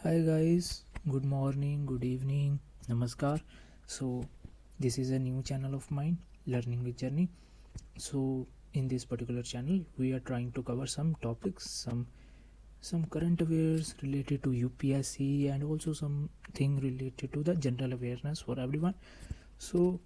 Hi guys, good morning, good evening, namaskar. So, this is a new channel of mine, Learning with Journey. So, in this particular channel, we are trying to cover some topics, some current affairs related to UPSC and also something related to the general awareness for everyone. So,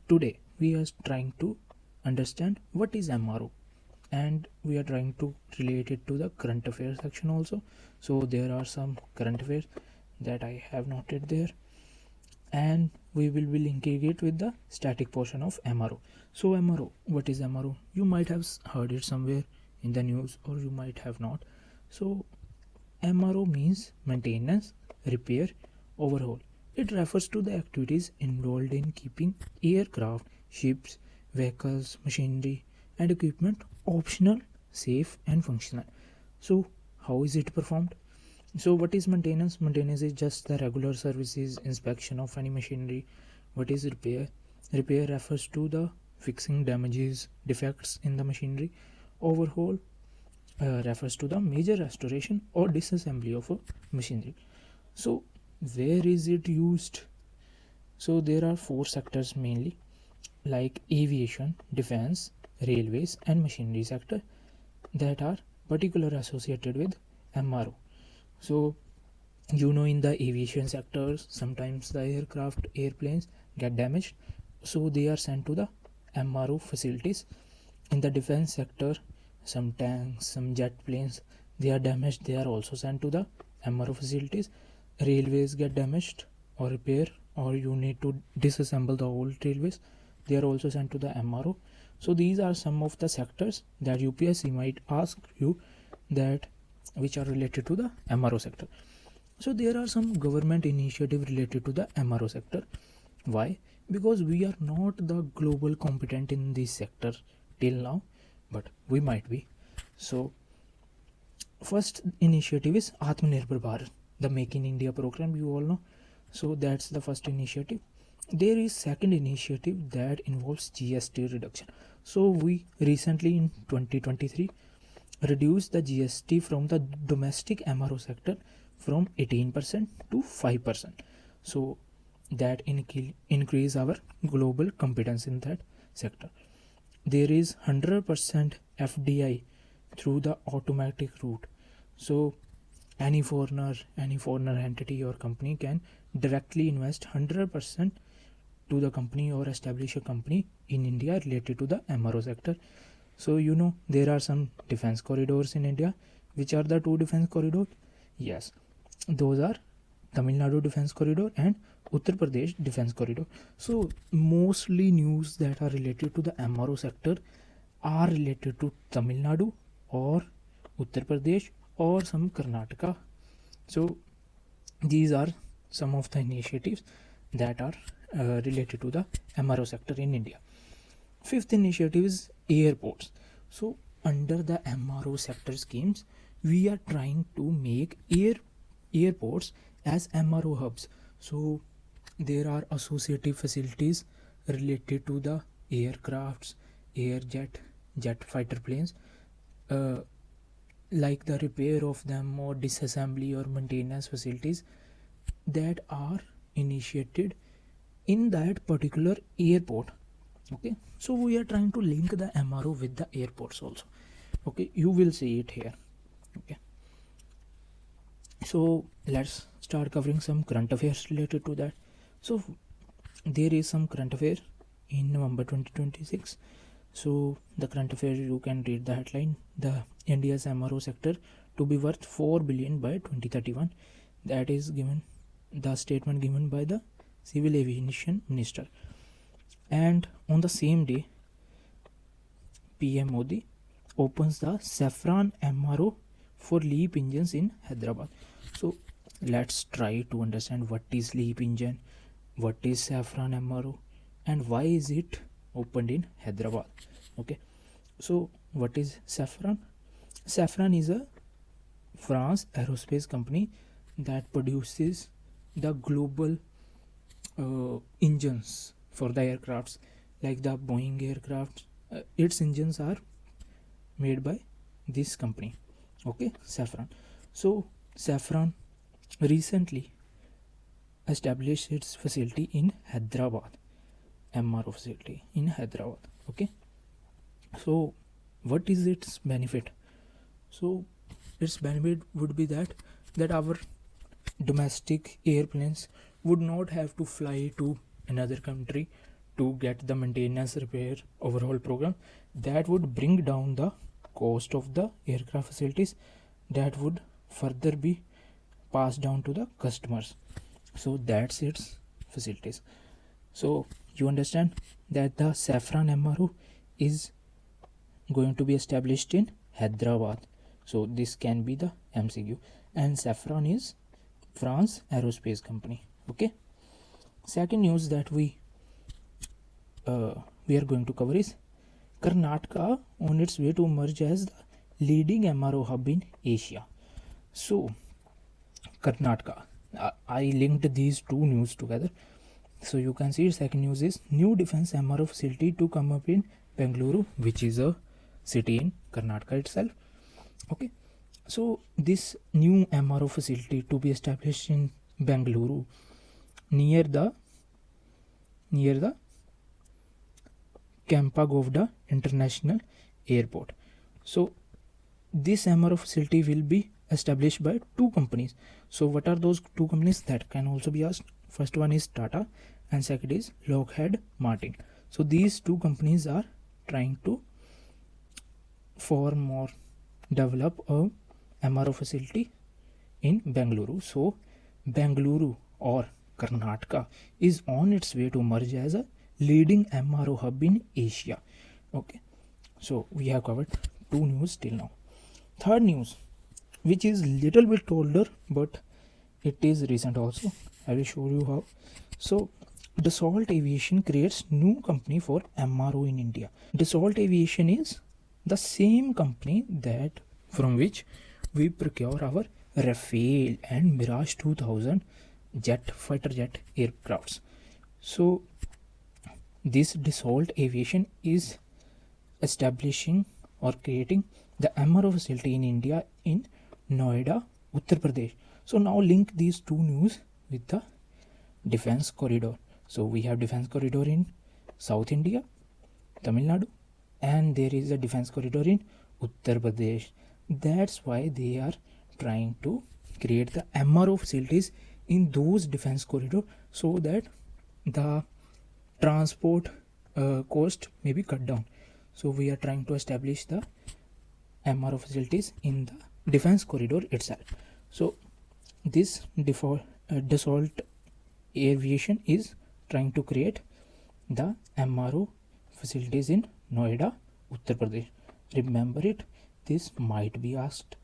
today we are trying to understand what is MRO and we are trying to relate it to the current affairs section also. So there are some current affairs that I have noted there, and we will be linking it with the static portion of MRO. So MRO, what is MRO? You might have heard it somewhere in the news or you might have not. So MRO means maintenance, repair, overhaul. It refers to the activities involved in keeping aircraft, ships, vehicles, machinery, and equipment optional, safe, and functional. So, how is it performed? So, what is maintenance? Maintenance is just the regular services, inspection of any machinery. What is repair? Repair refers to the fixing damages, defects in the machinery. Overhaul refers to the major restoration or disassembly of a machinery. So, where is it used? So, there are four sectors mainly, like aviation, defense, railways, and machinery sector, that are particularly associated with MRO. So, in the aviation sectors, sometimes the airplanes get damaged, so they are sent to the MRO facilities. In the defense sector, some tanks, some jet planes, they are damaged, they are also sent to the MRO facilities. Railways get damaged or repair, or you need to disassemble the old railways, they are also sent to the MRO. So these are some of the sectors that UPSC might ask you, that which are related to the MRO sector. So there are some government initiative related to the MRO sector. Why? Because we are not the global competent in this sector till now, but we might be. So first initiative is Atmanirbhar Bharat, the Make in India program, you all know. So that's the first initiative. There is second initiative that involves GST reduction. So we recently in 2023 reduced the GST from the domestic MRO sector from 18% to 5%. So that increase our global competence in that sector. There is 100% FDI through the automatic route. So any foreigner entity or company can directly invest 100% to the company or establish a company in India related to the MRO sector. So there are some defense corridors in India. Which are the two defense corridors? Yes, those are Tamil Nadu defense corridor and Uttar Pradesh defense corridor. So mostly news that are related to the MRO sector are related to Tamil Nadu or Uttar Pradesh or some Karnataka. So these are some of the initiatives that are related to the MRO sector in India. Fifth initiative is airports. So under the MRO sector schemes, we are trying to make airports as MRO hubs. So there are associative facilities related to the aircrafts, jet fighter planes, uh, like the repair of them or disassembly or maintenance facilities that are initiated in that particular airport. Okay, so we are trying to link the MRO with the airports also. Okay, you will see it here. Okay, so let's start covering some current affairs related to that. So there is some current affair in November 2026. So the current affair, you can read the headline: the India's MRO sector to be worth 4 billion by 2031. That is given, the statement given by the Civil Aviation Minister. And on the same day, PM Modi opens the Saffron MRO for LEAP engines in Hyderabad. So let's try to understand what is LEAP engine, what is Saffron MRO, and why is it opened in Hyderabad. Okay, so what is Saffron? Saffron is a France aerospace company that produces the global engines for the aircrafts, like the Boeing aircraft. Its engines are made by this company. Okay, Saffron. So Saffron recently established its facility in Hyderabad, MRO facility in Hyderabad. Okay, so what is its benefit? So its benefit would be that our domestic airplanes would not have to fly to another country to get the maintenance, repair, overhaul program. That would bring down the cost of the aircraft facilities, that would further be passed down to the customers. So that's its facilities. So you understand that the Saffron MRO is going to be established in Hyderabad. So this can be the MCQ. And Saffron is France Aerospace Company. Okay. Second news that we are going to cover is Karnataka on its way to emerge as the leading MRO hub in Asia. So Karnataka, I linked these two news together. So you can see second news is new defense MRO facility to come up in Bengaluru, which is a city in Karnataka itself. Okay, so this new MRO facility to be established in Bengaluru near the Kempagovda International Airport. So this MRO facility will be established by two companies. So what are those two companies? That can also be asked. First one is Tata and second is Lockheed Martin. So these two companies are trying to form or develop a MRO facility in Bengaluru. So Bengaluru or Karnataka is on its way to merge as a leading MRO hub in Asia. Okay, so we have covered two news till now. Third news, which is little bit older but it is recent also. I will show you how. So Dassault Aviation creates new company for MRO in India. Dassault Aviation is the same company that from which we procure our Rafale and Mirage 2000 fighter jet aircrafts. So this Dassault Aviation is establishing or creating the MRO facility in India in Noida, Uttar Pradesh. So now link these two news with the defense corridor. So we have defense corridor in South India, Tamil Nadu, and there is a defense corridor in Uttar Pradesh. That's why they are trying to create the MRO facilities in those defense corridor so that the transport cost may be cut down. So we are trying to establish the MRO facilities in the defense corridor itself. So this Dassault Aviation is trying to create the MRO facilities in Noida, Uttar Pradesh. Remember it, this might be asked.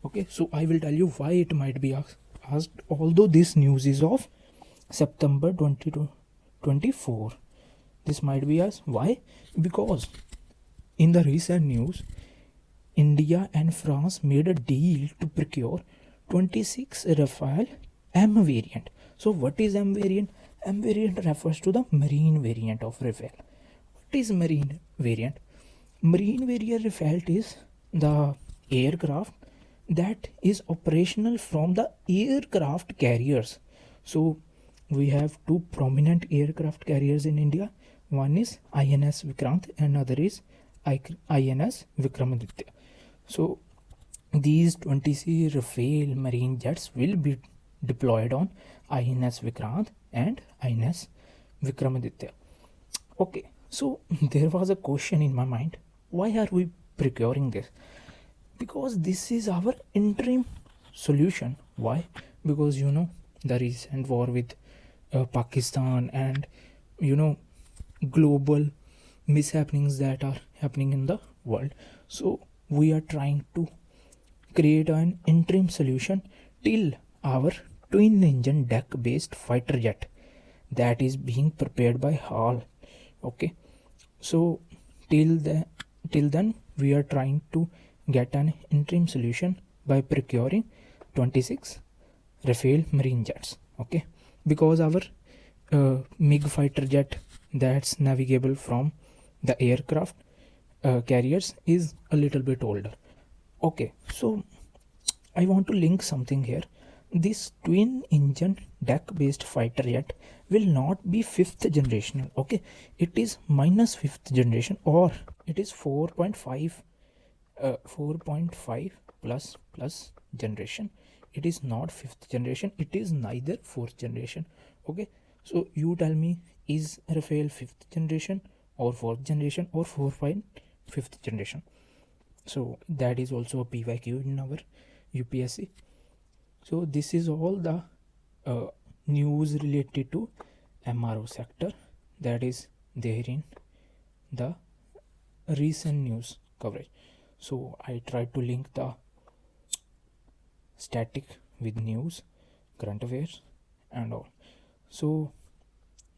Okay, so I will tell you why it might be asked, although this news is of September 2024. This might be asked. Why? Because in the recent news, India and France made a deal to procure 26 Rafale M variant. So what is M variant? M variant refers to the marine variant of Rafale. What is marine variant? Marine variant Rafale is the aircraft that is operational from the aircraft carriers. So we have two prominent aircraft carriers in India. One is INS Vikrant and other is INS Vikramaditya. So these 20 Rafale marine jets will be deployed on INS Vikrant and INS Vikramaditya. Okay, so there was a question in my mind, why are we procuring this? Because this is our interim solution. Why? Because the recent war with Pakistan and global mishappenings that are happening in the world. So we are trying to create an interim solution till our twin engine deck based fighter jet that is being prepared by HAL. Okay, so till then we are trying to get an interim solution by procuring 26 Rafale marine jets. Okay, because our MiG fighter jet that's navigable from the aircraft carriers is a little bit older. Okay, so I want to link something here, this twin engine deck based fighter jet will not be fifth generational. Okay, it is minus fifth generation, or it is 4.5 plus generation. It is not fifth generation, it is neither fourth generation. Okay, so you tell me, is Rafale fifth generation or fourth generation or 4.5th generation? So that is also a PYQ in our UPSC. So this is all the news related to MRO sector that is there in the recent news coverage. So I tried to link the static with news, current affairs and all. So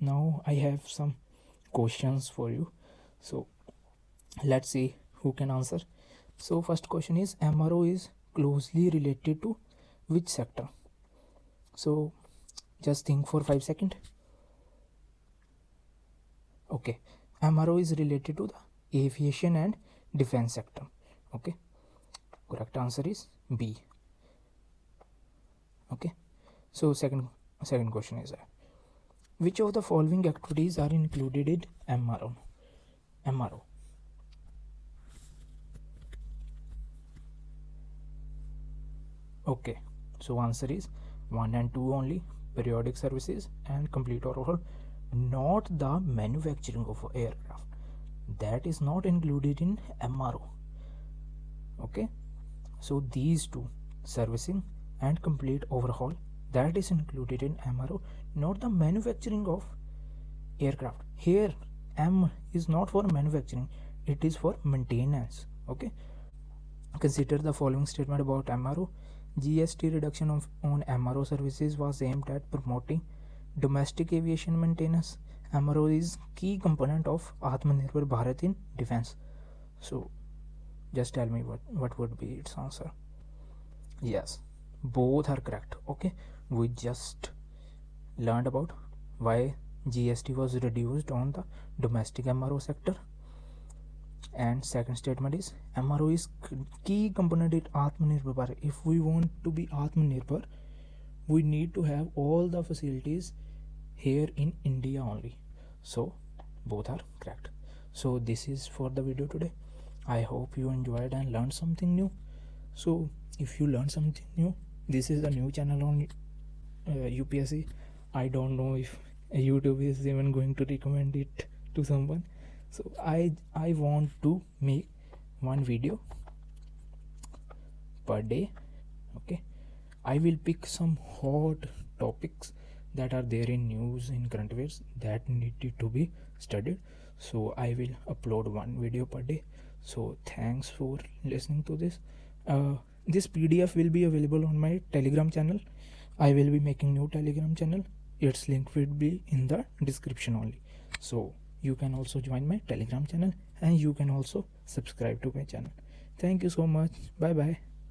now I have some questions for you. So let's see who can answer. So first question is, MRO is closely related to which sector? So just think for 5 seconds. Okay, MRO is related to the aviation and defense sector. Okay, correct answer is B. Okay, so second question is which of the following activities are included in MRO? Okay, so answer is 1 and 2 only, periodic services and complete overhaul, not the manufacturing of aircraft. That is not included in MRO. Okay, so these two, servicing and complete overhaul, that is included in MRO, not the manufacturing of aircraft. Here M is not for manufacturing, it is for maintenance. Okay, consider the following statement about MRO. GST reduction on MRO services was aimed at promoting domestic aviation maintenance. MRO is key component of Atmanirbhar Bharat in defense. So just tell me what would be its answer. Yes, both are correct. Okay, we just learned about why GST was reduced on the domestic MRO sector. And second statement is, MRO is key component in Atmanirbhar Bharat. If we want to be Atmanirbhar, we need to have all the facilities here in India only. So both are correct. So this is for the video today. I hope you enjoyed and learned something new. So if you learned something new, this is a new channel on UPSC. I don't know if YouTube is even going to recommend it to someone. So I want to make one video per day. Okay, I will pick some hot topics that are there in news, in current affairs, that needed to be studied. So I will upload one video per day. So thanks for listening to this. This PDF will be available on my Telegram channel. I will be making new Telegram channel. Its link will be in the description only. So you can also join my Telegram channel and you can also subscribe to my channel. Thank you so much. Bye bye.